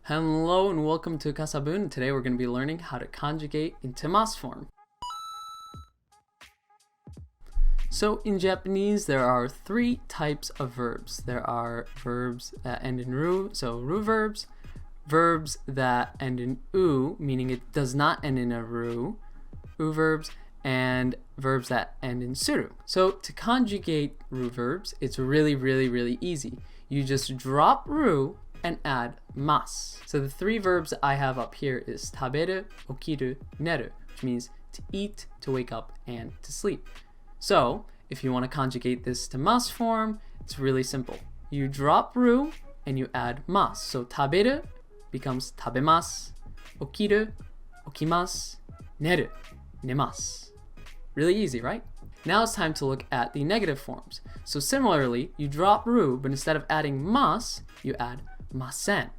Hello and welcome to Kasabun. Today we're going to be learning how to conjugate into mas form. So in Japanese there are three types of verbs. There are verbs that end in ru, so ru verbs, verbs that end in u, meaning it does not end in a ru, u verbs, and verbs that end in suru. So to conjugate ru verbs, it's really easy. You just drop ru and add mas. So the three verbs I have up here is taberu, okiru, neru, which means to eat, to wake up, and to sleep. So if you want to conjugate this to mas form, it's really simple. You drop ru and you add mas. So taberu becomes tabemasu, okiru, okimasu, neru, nemasu. Really easy, right? Now it's time to look at the negative forms. So similarly, you drop ru, but instead of adding mas, you add masen.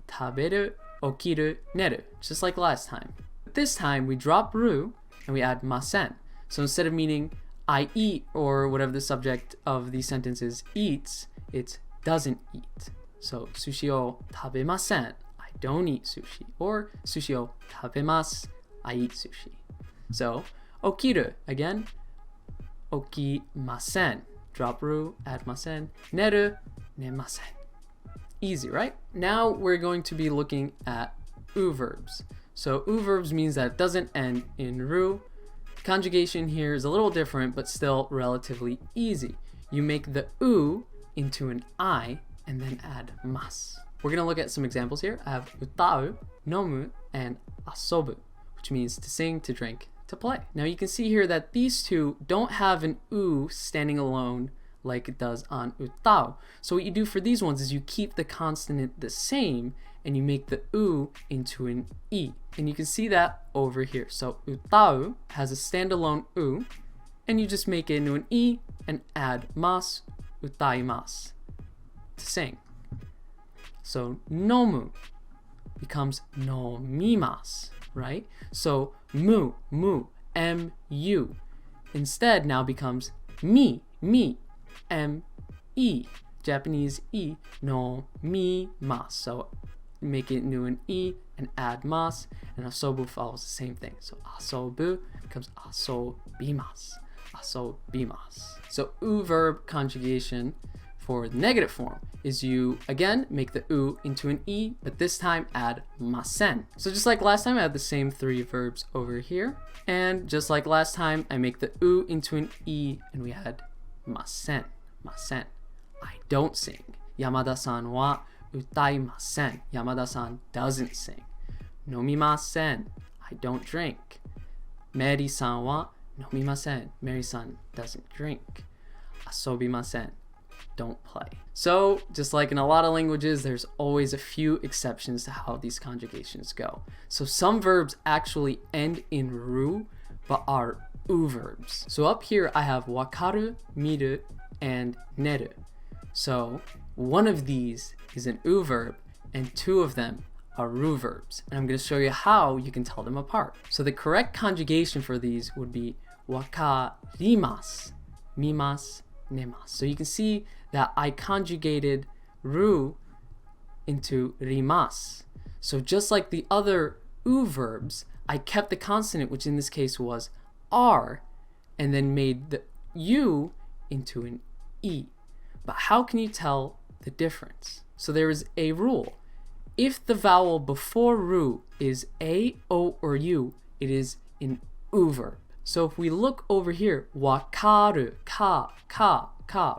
Taberu, okiru, neru, just like last time. But this time we drop ru and we add masen. So instead of meaning I eat, or whatever the subject of the sentence is eats, it's doesn't eat. So sushi o tabemasen, I don't eat sushi. Or sushi o tabemasu, I eat sushi. So okiru, again, okimasen. Drop ru, add masen. Neru, nemasen. Easy, right? Now we're going to be looking at u verbs. So u verbs means that it doesn't end in ru. Conjugation here is a little different, but still relatively easy. You make the u into an I and then add mas. We're going to look at some examples here. I have utau, nomu, and asobu, which means to sing, to drink, to play. Now you can see here that these two don't have an u standing alone like it does on utau. So what you do for these ones is you keep the consonant the same and you make the u into an e. And you can see that over here. So utau has a standalone u and you just make it into an e and add mas, utaimasu, to sing. So nomu becomes nomimasu, right? So mu, mu, instead now becomes me, me, Japanese e, no mi mas. So make it into an e and add mas, and asobu follows the same thing. So asobu becomes asobimasu, asobimasu. So u verb conjugation for the negative form is you again make the u into an e, but this time add masen. So just like last time, I had the same three verbs over here, and just like last time, I make the u into an e and we add masen. Masen. I don't sing. Yamada-san wa utaimasen. Yamada-san doesn't sing. Nomimasen. I don't drink. Mary-san wa nomimasen. Mary-san doesn't drink. Asobimasen. Don't play. So just like in a lot of languages, there's always a few exceptions to how these conjugations go. So some verbs actually end in ru but are u verbs. So up here I have wakaru, miru, and neru. So one of these is an u verb and two of them are ru verbs. And I'm going to show you how you can tell them apart. So the correct conjugation for these would be wakarimasu, mimasu, nemasu. So you can see that I conjugated ru into rimasu. So just like the other u verbs, I kept the consonant, which in this case was r, and then made the u into an e. But how can you tell the difference? So there is a rule. If the vowel before ru is a, o, or u, it is an u verb. So if we look over here, wakaru, ka,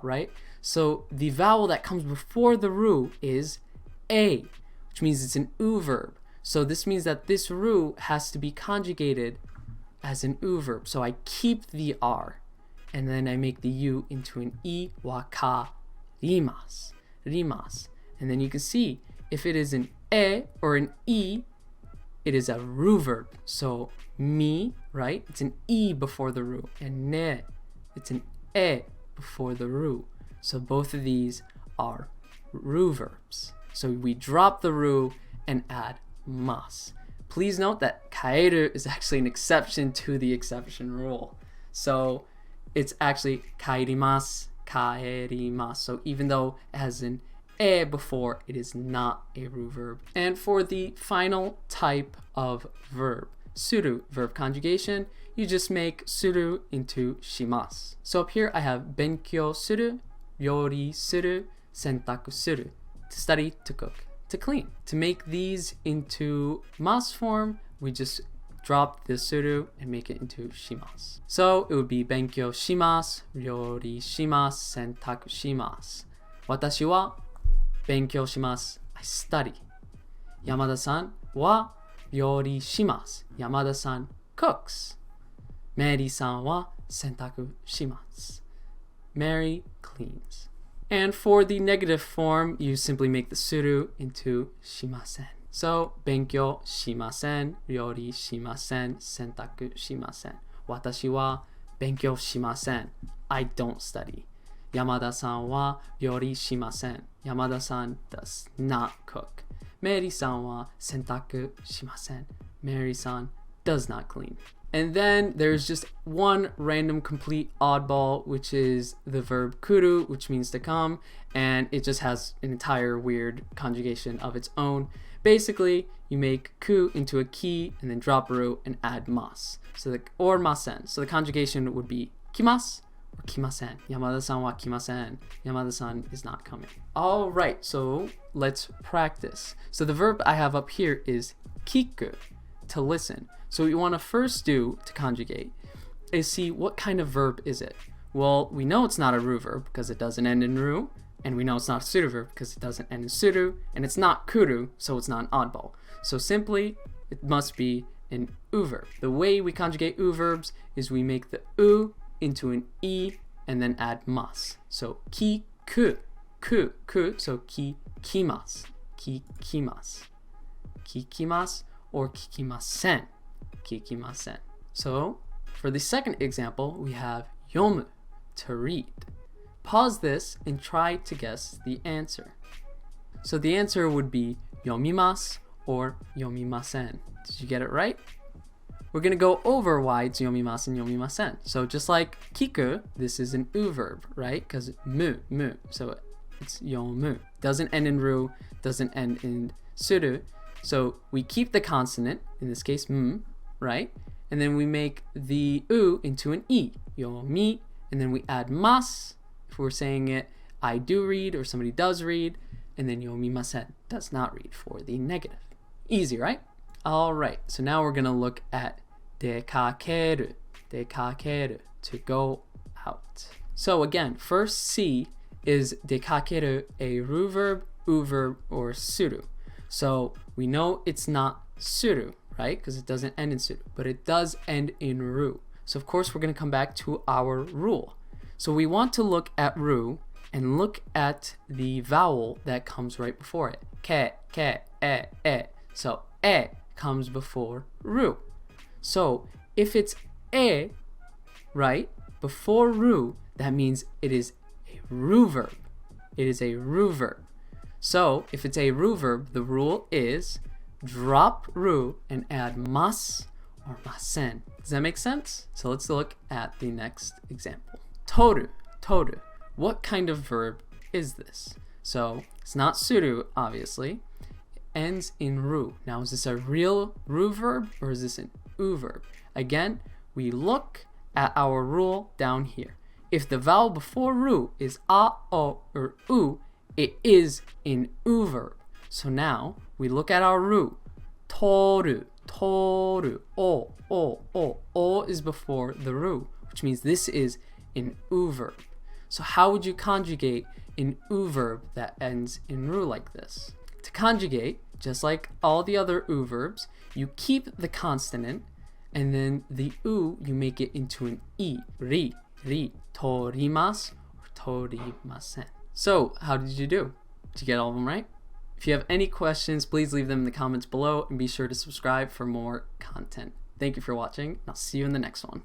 right? So the vowel that comes before the ru is a, which means it's an u verb. So this means that this ru has to be conjugated as an u verb. So I keep the r and then I make the u into an e, wakarimasu, rimasu. And then you can see if it is an e or an e, it is a ru verb. So mi, right? It's an e before the ru, and ne, it's an e before the ru. So both of these are ru verbs. So we drop the ru and add mas. Please note that kaeru is actually an exception to the exception rule. So it's actually kaerimasu, kaerimasu. So even though it has an e before, it is not a ru verb. And for the final type of verb, suru, verb conjugation, you just make suru into shimasu. So up here I have benkyou suru, ryori suru, sentaku suru, to study, to cook, to clean. To make these into mas form, we just drop the suru and make it into shimasu. So it would be benkyou shimasu, ryori shimasu, sentaku shimasu. Watashi wa benkyou shimasu. I study. Yamada-san wa ryori shimasu. Yamada-san cooks. Mary-san wa sentaku shimasu. Mary cleans. And for the negative form, you simply make the suru into shimasen. So, benkyou shimasen, ryori shimasen, sentaku shimasen. Watashi wa benkyou shimasen. I don't study. Yamada-san wa ryori shimasen. Yamada-san does not cook. Mary-san wa sentaku shimasen. Mary-san does not clean. And then there's just one random complete oddball, which is the verb kuru, which means to come, and it just has an entire weird conjugation of its own. Basically, you make ku into a ki and then drop ru and add mas. Or masen. So the conjugation would be kimasu or kimasen. Yamada-san wa kimasen. Yamada-san is not coming. All right, so let's practice. So the verb I have up here is kiku, to listen. So what you want to first do to conjugate is see what kind of verb is it. Well, we know it's not a ru verb because it doesn't end in ru, and we know it's not a suru verb because it doesn't end in suru, and it's not kuru, so it's not an oddball. So simply, it must be an u verb. The way we conjugate u verbs is we make the u into an e and then add mas. So ki ku, so ki kimasu, ki kimasu, ki kimasu, or kikimasen. Kikimasen. So for the second example, we have yomu, to read. Pause this and try to guess the answer. So the answer would be yomimasu or yomimasen. Did you get it right? We're going to go over why it's yomimasu and yomimasen. So just like kiku, this is an u verb, right? Because mu. So it's yomu. Doesn't end in ru, doesn't end in suru. So we keep the consonant, in this case m, right? And then we make the u into an e, yomi, and then we add mas if we're saying it I do read or somebody does read, and then yomimasen, does not read for the negative. Easy, right? All right, so now we're gonna look at dekakeru, to go out. So again, first C is dekakeru a ru verb, u verb, or suru. So we know it's not suru, right? Because it doesn't end in suru, but it does end in ru. So of course we're going to come back to our rule. So we want to look at ru and look at the vowel that comes right before it. Ke, e. So e comes before ru. So if it's e, right, before ru, that means it is a ru verb. It is a ru verb. So if it's a ru verb, the rule is drop ru and add mas or masen. Does that make sense? So let's look at the next example. Toru. What kind of verb is this? So it's not suru, obviously. It ends in ru. Now, is this a real ru verb or is this an u verb? Again, we look at our rule down here. If the vowel before ru is a, o, or u, it is an u verb. So now we look at our ru. Toru, o. O is before the ru, which means this is an u verb. So how would you conjugate an u verb that ends in ru like this? To conjugate, just like all the other u verbs, you keep the consonant, and then the u, you make it into an e. Ri, torimasu or torimasen. So how did you do? Did you get all of them right? If you have any questions, please leave them in the comments below and be sure to subscribe for more content. Thank you for watching, and I'll see you in the next one.